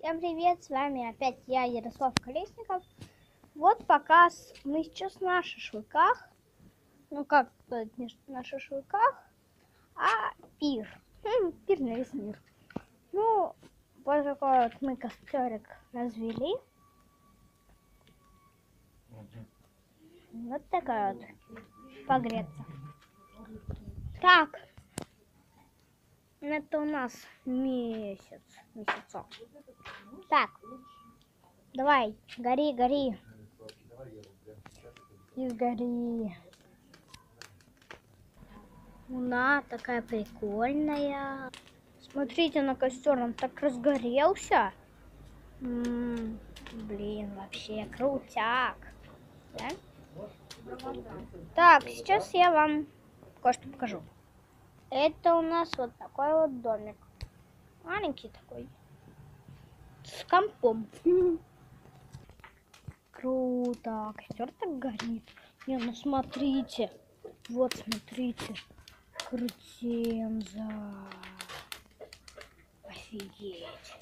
Всем привет, с вами опять я, Ярослав Колесников. Вот показ, мы сейчас на шашлыках, ну как сказать, не на шашлыках, а пир, пир на весь мир. Ну, вот такой вот мы костерик развели. Вот такая вот, погреться. Так, это у нас месяцок. Так, давай, гори. И сгори. Луна такая прикольная. Смотрите на костер, он так разгорелся. Блин, вообще крутяк. Да? Так, сейчас я вам кое-что покажу. Это у нас вот такой вот домик. Маленький такой. С компом. Круто. Костер так горит. Не, ну смотрите. Вот, смотрите. Крутенза. Офигеть.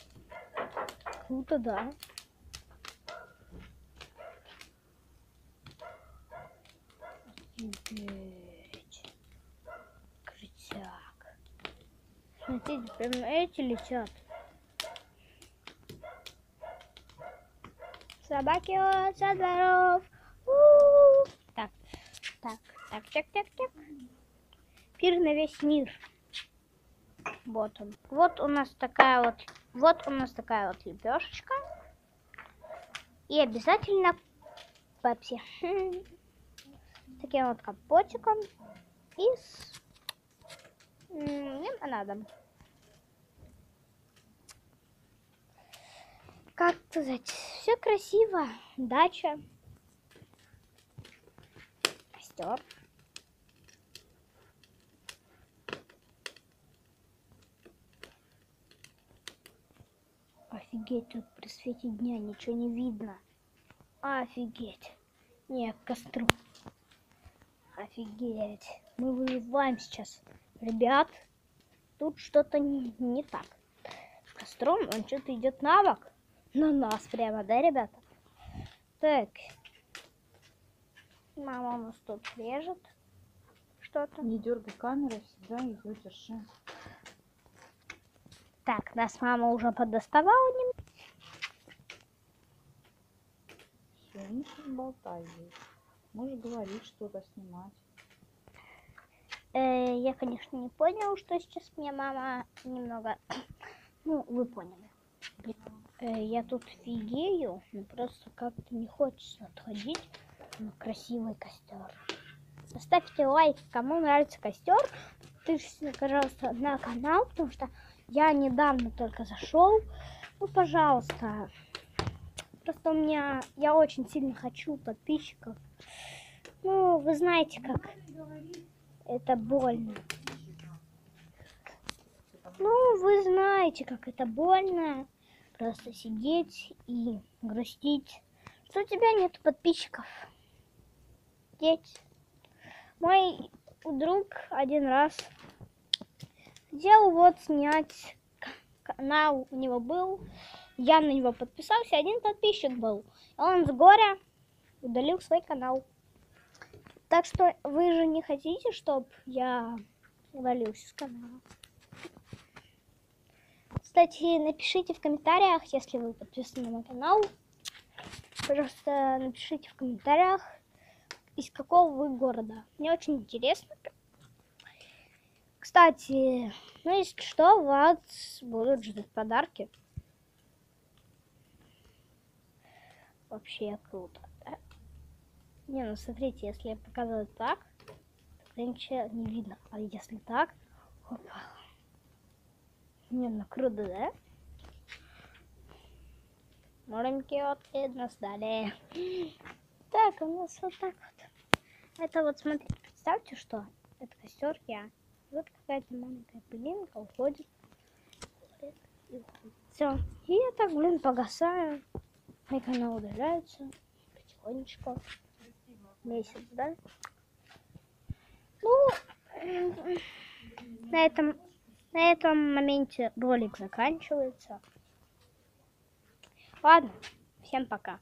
Круто, да? Офигеть. Крутяк. Смотрите, прям эти летят. Собаки от со дворов. Так. Пир на весь мир. Вот он. Вот у нас такая вот лепешечка. И обязательно пепси. Таким вот компотиком. И с лимонадом. Как сказать, все красиво. Дача. Костер. Офигеть, тут при свете дня ничего не видно. Офигеть. Не, к костру. Офигеть. Мы выливаем сейчас. Ребят, тут что-то не так. С костром он что-то идет на бок. На нас прямо, да, ребята? Так. Мама у нас тут режет что-то. Не дергай камеру, всегда ее держи. Так, нас мама уже подоставала немного. Все, не болтай здесь. Можешь говорить что-то, снимать. Я, конечно, не понял, что сейчас мне мама немного... Ну, вы поняли. Я тут фигею, но просто как-то не хочется отходить на красивый костер. Поставьте лайк, кому нравится костер. Подпишитесь, пожалуйста, на канал, потому что я недавно только зашел. Ну, пожалуйста. Просто у меня... Я очень сильно хочу подписчиков. Ну, вы знаете, как это больно. Ну, вы знаете, как это больно. Просто сидеть и грустить, что у тебя нет подписчиков. Деть. Мой друг один раз хотел вот снять канал, у него был, я на него подписался, один подписчик был, и он с горя удалил свой канал. Так что вы же не хотите, чтобы я удалился с канала? Кстати, напишите в комментариях, если вы подписаны на мой канал. Пожалуйста, напишите в комментариях, из какого вы города. Мне очень интересно. Кстати, ну если что, вас будут ждать подарки. Вообще круто, да? Не, ну смотрите, если я показываю так, тогда ничего не видно. А если так, опа. Не, ну круто, да? Маленькие вот нас дали. Так, у нас вот так вот. Это вот, смотрите, представьте, что это костер я. Вот какая-то маленькая пылинка уходит. Все. И я так, блин, погасаю. Мой канал удаляется потихонечку. Месяц, да? Ну, на этом моменте ролик заканчивается. Ладно, всем пока.